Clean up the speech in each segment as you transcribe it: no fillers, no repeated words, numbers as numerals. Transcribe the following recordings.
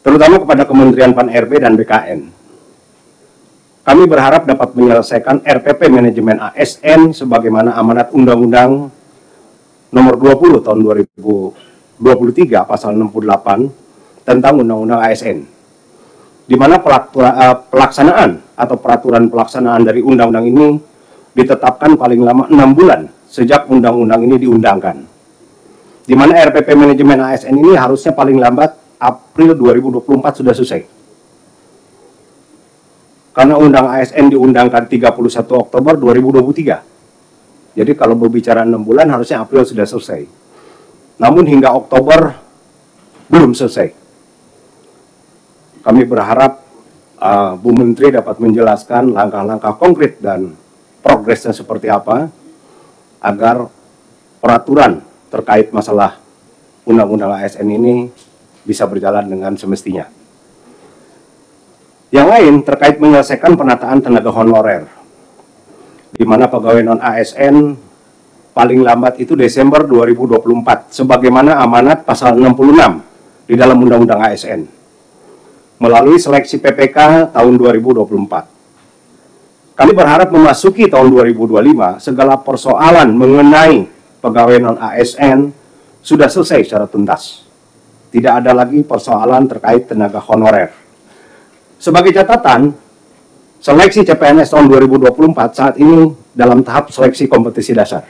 terutama kepada Kementerian Pan-RB dan BKN. Kami berharap dapat menyelesaikan RPP Manajemen ASN sebagaimana amanat Undang-Undang Nomor 20 Tahun 2023 Pasal 68 tentang Undang-Undang ASN, di mana pelaksanaan atau peraturan pelaksanaan dari undang-undang ini ditetapkan paling lama 6 bulan sejak undang-undang ini diundangkan, di mana RPP Manajemen ASN ini harusnya paling lambat April 2024 sudah selesai. Karena undang ASN diundangkan 31 Oktober 2023. Jadi kalau berbicara 6 bulan harusnya April sudah selesai. Namun hingga Oktober belum selesai. Kami berharap Bu Menteri dapat menjelaskan langkah-langkah konkret dan progresnya seperti apa agar peraturan terkait masalah undang-undang ASN ini bisa berjalan dengan semestinya. Yang lain terkait menyelesaikan penataan tenaga honorer, di mana pegawai non-ASN paling lambat itu Desember 2024, sebagaimana amanat pasal 66 di dalam Undang-Undang ASN, melalui seleksi PPK tahun 2024. Kami berharap memasuki tahun 2025, segala persoalan mengenai pegawai non-ASN sudah selesai secara tuntas. Tidak ada lagi persoalan terkait tenaga honorer. Sebagai catatan, seleksi CPNS tahun 2024 saat ini dalam tahap seleksi kompetisi dasar.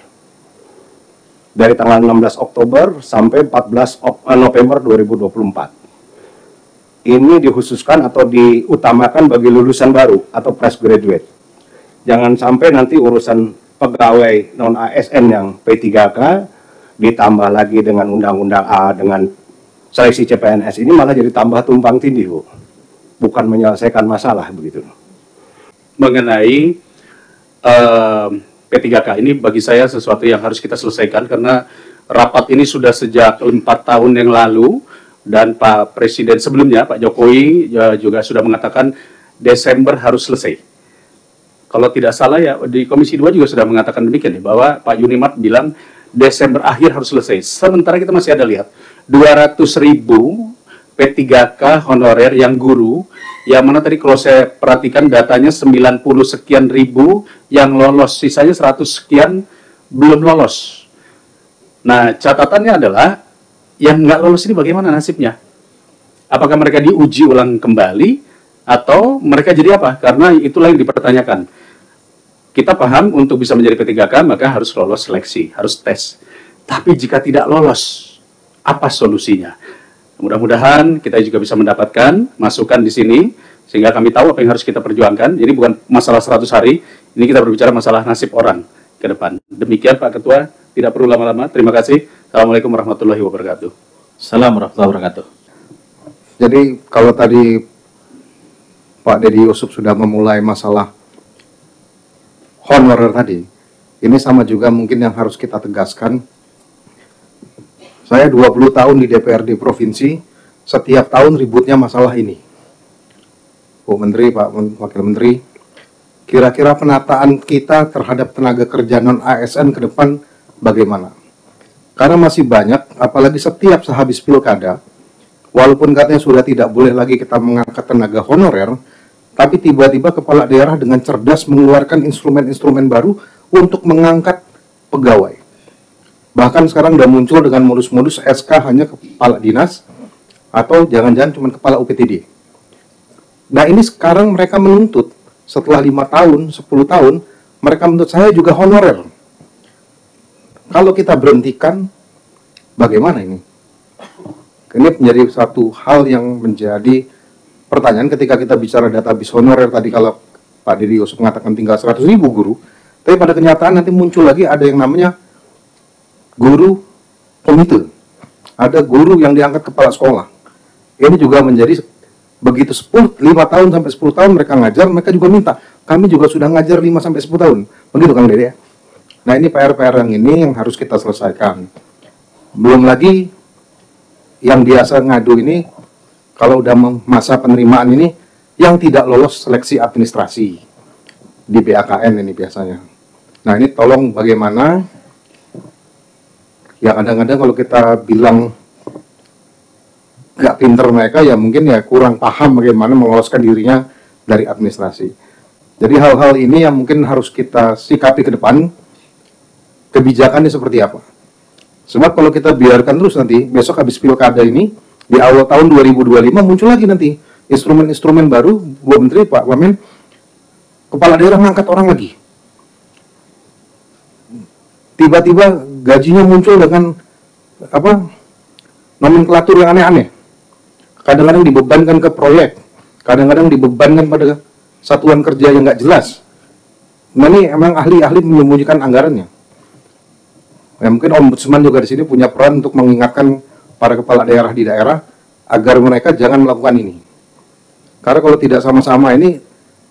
Dari tanggal 16 Oktober sampai 14 November 2024. Ini dikhususkan atau diutamakan bagi lulusan baru atau fresh graduate. Jangan sampai nanti urusan pegawai non-ASN yang P3K ditambah lagi dengan Undang-Undang A dengan seleksi CPNS ini malah jadi tambah tumpang tindih, Bu. Bukan menyelesaikan masalah begitu. Mengenai P3K ini bagi saya sesuatu yang harus kita selesaikan karena rapat ini sudah sejak 4 tahun yang lalu dan Pak Presiden sebelumnya, Pak Jokowi juga sudah mengatakan Desember harus selesai. Kalau tidak salah ya di Komisi 2 juga sudah mengatakan demikian ya, bahwa Pak Yunimart bilang Desember akhir harus selesai. Sementara kita masih ada lihat 200.000 P3K honorer yang guru, yang mana tadi kalau saya perhatikan datanya 90 sekian ribu yang lolos, sisanya 100 sekian belum lolos. Nah, catatannya adalah yang nggak lolos ini bagaimana nasibnya? Apakah mereka diuji ulang kembali atau mereka jadi apa? Karena itulah yang dipertanyakan. Kita paham untuk bisa menjadi P3K maka harus lolos seleksi, harus tes. Tapi jika tidak lolos, apa solusinya? Mudah-mudahan kita juga bisa mendapatkan masukan di sini, sehingga kami tahu apa yang harus kita perjuangkan. Jadi bukan masalah 100 hari, ini kita berbicara masalah nasib orang ke depan. Demikian Pak Ketua, tidak perlu lama-lama. Terima kasih. Assalamualaikum warahmatullahi wabarakatuh. Assalamualaikum warahmatullahi wabarakatuh. Jadi kalau tadi Pak Dedi Yusuf sudah memulai masalah honorer tadi, ini sama juga mungkin yang harus kita tegaskan. Saya 20 tahun di DPRD Provinsi, setiap tahun ributnya masalah ini. Bu Menteri, Pak Wakil Menteri, kira-kira penataan kita terhadap tenaga kerja non-ASN ke depan bagaimana? Karena masih banyak, apalagi setiap sehabis pilkada, walaupun katanya sudah tidak boleh lagi kita mengangkat tenaga honorer, tapi tiba-tiba kepala daerah dengan cerdas mengeluarkan instrumen-instrumen baru untuk mengangkat pegawai. Bahkan sekarang sudah muncul dengan modus-modus SK hanya kepala dinas atau jangan-jangan cuma kepala UPTD. Nah ini sekarang mereka menuntut setelah 5 tahun, 10 tahun, mereka menuntut saya juga honorer. Kalau kita berhentikan, bagaimana ini? Ini menjadi satu hal yang menjadi pertanyaan ketika kita bicara database honorer tadi. Kalau Pak Dedi Yusuf mengatakan tinggal 100.000 guru, tapi pada kenyataan nanti muncul lagi ada yang namanya guru komite, ada guru yang diangkat kepala sekolah. Ini juga menjadi begitu 5 tahun sampai 10 tahun mereka ngajar, mereka juga minta, kami juga sudah ngajar 5 sampai 10 tahun. Begitu Kang Dede ya. Nah ini PR-PR yang ini yang harus kita selesaikan. Belum lagi yang biasa ngadu ini, kalau udah masa penerimaan ini, yang tidak lolos seleksi administrasi di BAKN ini biasanya. Nah ini tolong bagaimana. Ya kadang-kadang kalau kita bilang nggak pinter mereka, ya mungkin ya kurang paham bagaimana meloloskan dirinya dari administrasi. Jadi hal-hal ini yang mungkin harus kita sikapi ke depan, kebijakannya seperti apa. Sebab kalau kita biarkan terus nanti, besok habis pilkada ini, di awal tahun 2025 muncul lagi nanti instrumen-instrumen baru, Bu Menteri, Pak Wamen, kepala daerah ngangkat orang lagi. Tiba-tiba gajinya muncul dengan nomenklatur yang aneh-aneh. Kadang-kadang dibebankan ke proyek, kadang-kadang dibebankan pada satuan kerja yang nggak jelas. Nah ini emang ahli-ahli menyembunyikan anggarannya. Ya, mungkin Ombudsman juga di sini punya peran untuk mengingatkan para kepala daerah di daerah agar mereka jangan melakukan ini. Karena kalau tidak sama-sama ini,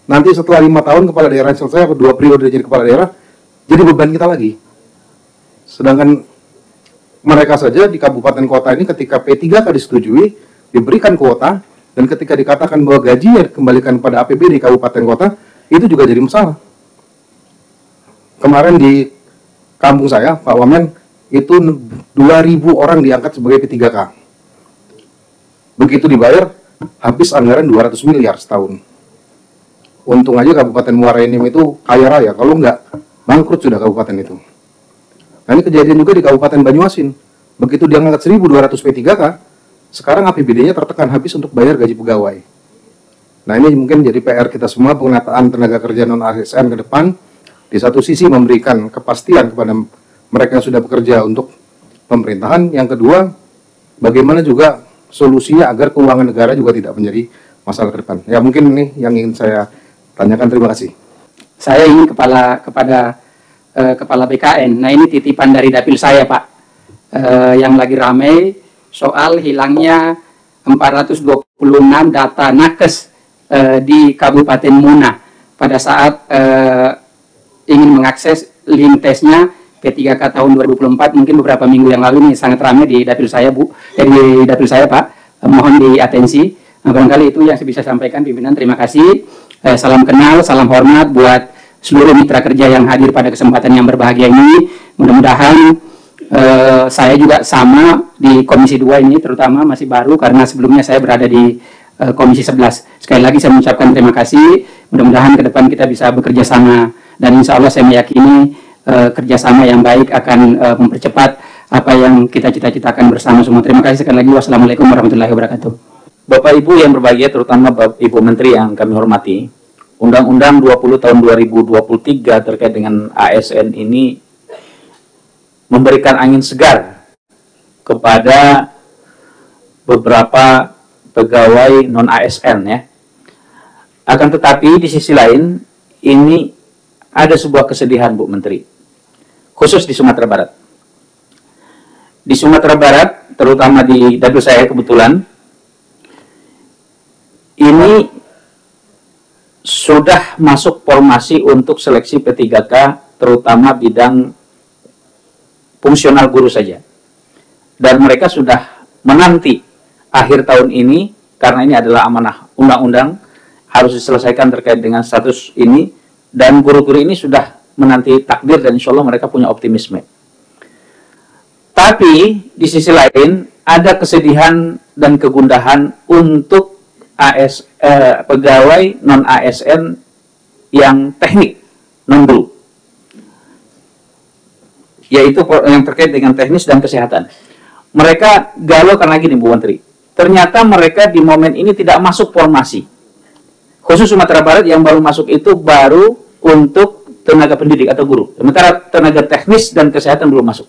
nanti setelah 5 tahun kepala daerah selesai, atau 2 periode jadi kepala daerah, jadi beban kita lagi. Sedangkan mereka saja di kabupaten kota ini ketika P3K disetujui, diberikan kuota, dan ketika dikatakan bahwa gajinya dikembalikan pada APBD kabupaten kota, itu juga jadi masalah. Kemarin di kampung saya, Pak Wamen, itu 2.000 orang diangkat sebagai P3K. Begitu dibayar, habis anggaran 200 miliar setahun. Untung aja Kabupaten Muara Enim itu kaya raya, kalau enggak, bangkrut sudah kabupaten itu. Nah ini kejadian juga di Kabupaten Banyuasin. Begitu dia ngangkat 1.200 P3K, sekarang APBD-nya tertekan habis untuk bayar gaji pegawai. Nah ini mungkin jadi PR kita semua, penataan tenaga kerja non-ASN ke depan. Di satu sisi memberikan kepastian kepada mereka yang sudah bekerja untuk pemerintahan. Yang kedua, bagaimana juga solusinya agar keuangan negara juga tidak menjadi masalah ke depan. Ya mungkin ini yang ingin saya tanyakan. Terima kasih. Saya ingin kepada Kepala BKN. Nah ini titipan dari dapil saya Pak, yang lagi ramai soal hilangnya 426 data nakes di Kabupaten Muna pada saat ingin mengakses link tesnya P3K tahun 2024. Mungkin beberapa minggu yang lalu ini sangat ramai di dapil saya Bu, di dapil saya Pak, mohon diatensi. Nah, barangkali itu yang saya bisa sampaikan pimpinan. Terima kasih. Salam kenal, salam hormat buat seluruh mitra kerja yang hadir pada kesempatan yang berbahagia ini. Mudah-mudahan saya juga sama di Komisi 2 ini, terutama masih baru karena sebelumnya saya berada di Komisi 11. Sekali lagi saya mengucapkan terima kasih. Mudah-mudahan ke depan kita bisa bekerja sama, dan insya Allah saya meyakini kerjasama yang baik akan mempercepat apa yang kita cita-citakan bersama semua. Terima kasih sekali lagi. Wassalamualaikum warahmatullahi wabarakatuh. Bapak Ibu yang berbahagia, terutama Bapak Ibu Menteri yang kami hormati, Undang-Undang 20 tahun 2023 terkait dengan ASN ini memberikan angin segar kepada beberapa pegawai non-ASN ya. Akan tetapi di sisi lain ini ada sebuah kesedihan Bu Menteri, khusus di Sumatera Barat. Di Sumatera Barat, terutama di dapil saya kebetulan, ini sudah masuk formasi untuk seleksi P3K, terutama bidang fungsional guru saja. Dan mereka sudah menanti akhir tahun ini, karena ini adalah amanah undang-undang, harus diselesaikan terkait dengan status ini, dan guru-guru ini sudah menanti takdir, dan insya Allah mereka punya optimisme. Tapi di sisi lain ada kesedihan dan kegundahan untuk pegawai non-ASN yang teknik, non-guru, yaitu yang terkait dengan teknis dan kesehatan. Mereka galau karena gini Bu Menteri, ternyata mereka di momen ini tidak masuk formasi. Khusus Sumatera Barat yang baru masuk itu baru untuk tenaga pendidik atau guru. Sementara tenaga teknis dan kesehatan belum masuk.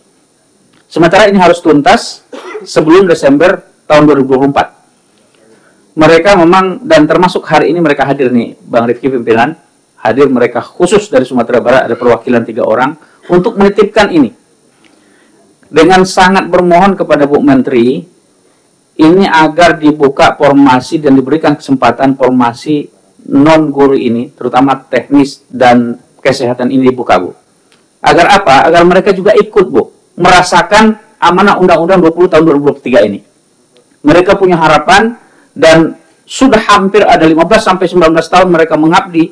Sementara ini harus tuntas sebelum Desember tahun 2024. Mereka memang, dan termasuk hari ini mereka hadir nih, Bang Rifki pimpinan, hadir mereka khusus dari Sumatera Barat, ada perwakilan 3 orang, untuk menitipkan ini. Dengan sangat bermohon kepada Bu Menteri, ini agar dibuka formasi dan diberikan kesempatan formasi non-guru ini, terutama teknis dan kesehatan ini dibuka Bu. Agar apa? Agar mereka juga ikut Bu, merasakan amanah Undang-Undang 20 tahun 2023 ini. Mereka punya harapan, dan sudah hampir ada 15-19 tahun mereka mengabdi.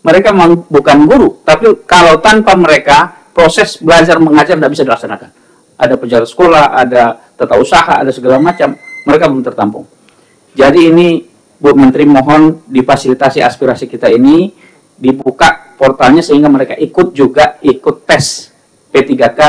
Mereka memang bukan guru, tapi kalau tanpa mereka, proses belajar mengajar tidak bisa dilaksanakan. Ada penjara sekolah, ada tata usaha, ada segala macam. mereka belum tertampung. Jadi ini Bu Menteri mohon difasilitasi aspirasi kita ini, dibuka portalnya sehingga mereka ikut tes P3K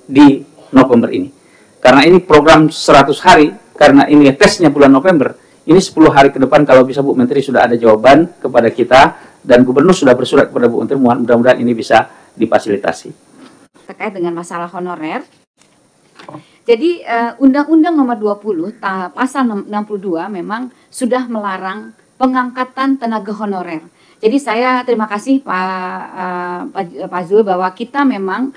di November ini. Karena ini program 100 hari, karena ini tesnya bulan November, ini 10 hari ke depan kalau bisa Bu Menteri sudah ada jawaban kepada kita, dan Gubernur sudah bersurat kepada Bu Menteri, mudah-mudahan ini bisa difasilitasi. Terkait dengan masalah honorer, jadi Undang-Undang Nomor 20 Pasal 62 memang sudah melarang pengangkatan tenaga honorer. Jadi saya terima kasih Pak Zul bahwa kita memang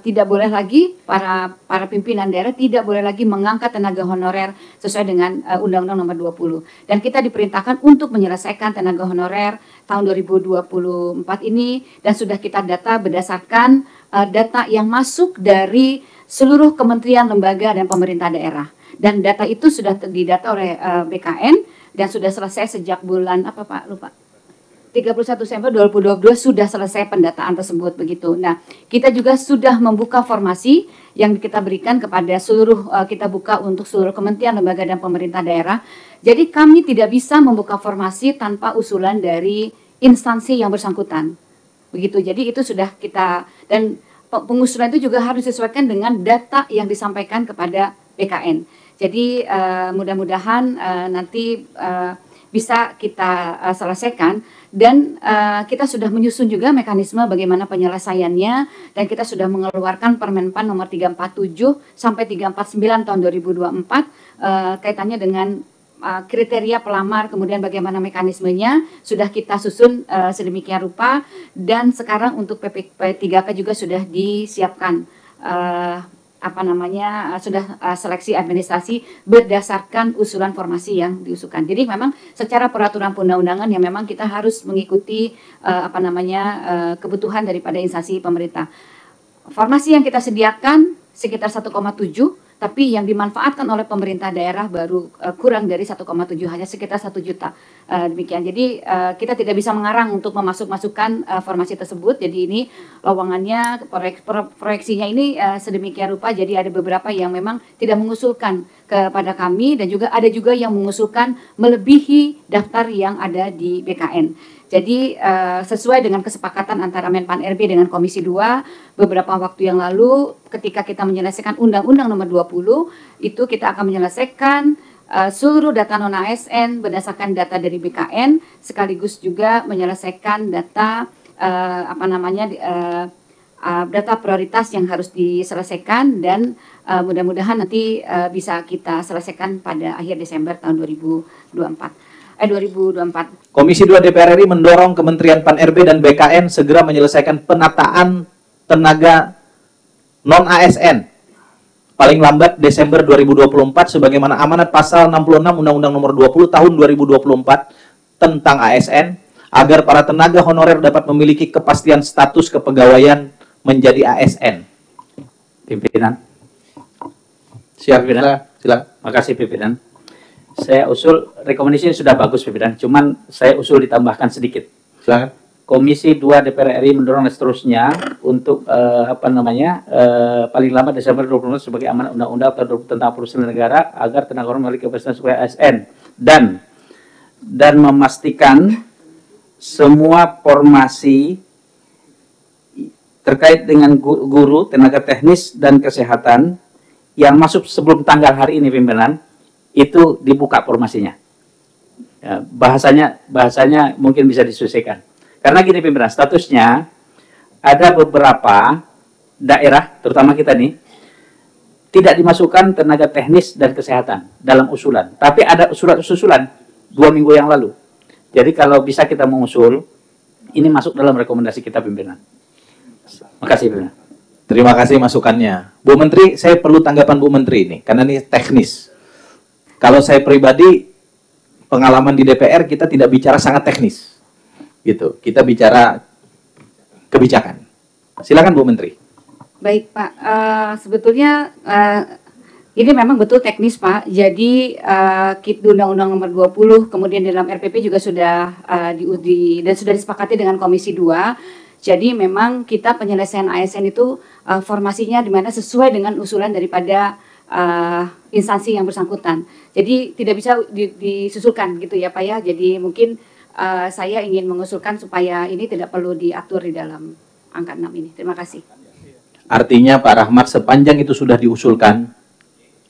tidak boleh lagi para pimpinan daerah tidak boleh lagi mengangkat tenaga honorer sesuai dengan Undang-Undang Nomor 20. Dan kita diperintahkan untuk menyelesaikan tenaga honorer tahun 2024 ini, dan sudah kita data berdasarkan data yang masuk dari seluruh kementerian, lembaga, dan pemerintah daerah. Dan data itu sudah didata oleh BKN dan sudah selesai sejak bulan 31 Desember 2022 sudah selesai pendataan tersebut begitu. Nah, kita juga sudah membuka formasi yang kita berikan kepada seluruh, kita buka untuk seluruh kementerian, lembaga, dan pemerintah daerah. Jadi kami tidak bisa membuka formasi tanpa usulan dari instansi yang bersangkutan. Begitu. Jadi itu sudah kita, dan pengusulan itu juga harus disesuaikan dengan data yang disampaikan kepada BKN. Jadi mudah-mudahan nanti bisa kita selesaikan, dan kita sudah menyusun juga mekanisme bagaimana penyelesaiannya, dan kita sudah mengeluarkan Permenpan nomor 347 sampai 349 tahun 2024 kaitannya dengan kriteria pelamar, kemudian bagaimana mekanismenya sudah kita susun sedemikian rupa, dan sekarang untuk P3K juga sudah disiapkan sudah seleksi administrasi berdasarkan usulan formasi yang diusulkan. Jadi memang secara peraturan perundang-undangan yang memang kita harus mengikuti kebutuhan daripada instansi pemerintah. Formasi yang kita sediakan sekitar 1,7, tapi yang dimanfaatkan oleh pemerintah daerah baru kurang dari 1,7, hanya sekitar 1 juta. Demikian. Jadi kita tidak bisa mengarang untuk memasukkan formasi tersebut. Jadi ini lowongannya, proyeksinya ini sedemikian rupa. Jadi ada beberapa yang memang tidak mengusulkan kepada kami, dan juga ada juga yang mengusulkan melebihi daftar yang ada di BKN. Jadi sesuai dengan kesepakatan antara Menpan RB dengan Komisi 2 beberapa waktu yang lalu, ketika kita menyelesaikan Undang-Undang Nomor 20, itu kita akan menyelesaikan seluruh data non-ASN berdasarkan data dari BKN, sekaligus juga menyelesaikan data data prioritas yang harus diselesaikan, dan mudah-mudahan nanti bisa kita selesaikan pada akhir Desember tahun 2024. Komisi 2 DPR RI mendorong Kementerian Pan-RB dan BKN segera menyelesaikan penataan tenaga non-ASN paling lambat Desember 2024 sebagaimana amanat pasal 66 Undang-Undang Nomor 20 Tahun 2024 tentang ASN, agar para tenaga honorer dapat memiliki kepastian status kepegawaian menjadi ASN. Pimpinan. Siap, Pimpinan. silakan. Makasih Pimpinan. Saya usul, rekomendasi ini sudah bagus Pimpinan, cuman saya usul ditambahkan sedikit. Silakan. Komisi 2 DPR RI mendorong seterusnya untuk paling lambat Desember 2024 sebagai amanat undang-undang tentang perusahaan negara agar tenaga honorer memiliki kapasitas sebagai ASN, dan memastikan semua formasi terkait dengan guru, tenaga teknis, dan kesehatan yang masuk sebelum tanggal hari ini Pimpinan, itu dibuka formasinya. Ya, bahasanya mungkin bisa disesuaikan. Karena gini Pimpinan, statusnya ada beberapa daerah, terutama kita nih, tidak dimasukkan tenaga teknis dan kesehatan dalam usulan. Tapi ada surat-susulan 2 minggu yang lalu. Jadi kalau bisa kita mengusul, ini masuk dalam rekomendasi kita Pimpinan. Makasih Pimpinan. Terima kasih masukannya. Bu Menteri, saya perlu tanggapan Bu Menteri ini, karena ini teknis. Kalau saya pribadi, pengalaman di DPR kita tidak bicara sangat teknis, gitu. Kita bicara kebijakan. Silakan Bu Menteri. Baik Pak, sebetulnya ini memang betul teknis Pak. Jadi Undang-Undang Nomor 20, kemudian dalam RPP juga sudah diuji dan sudah disepakati dengan Komisi 2. Jadi memang kita penyelesaian ASN itu formasinya di mana sesuai dengan usulan daripada instansi yang bersangkutan. Jadi tidak bisa disusulkan gitu ya Pak ya. Jadi mungkin saya ingin mengusulkan supaya ini tidak perlu diatur di dalam angka 6 ini. Terima kasih. Artinya Pak Rahmat, sepanjang itu sudah diusulkan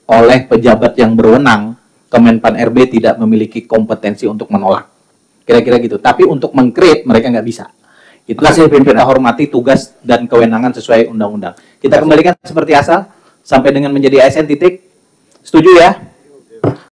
oleh pejabat yang berwenang, Kemenpan RB tidak memiliki kompetensi untuk menolak. Kira-kira gitu. Tapi untuk meng-create mereka nggak bisa. Itu kita hormati tugas dan kewenangan sesuai undang-undang. Kita kembalikan seperti asal sampai dengan menjadi ASN titik. Setuju ya?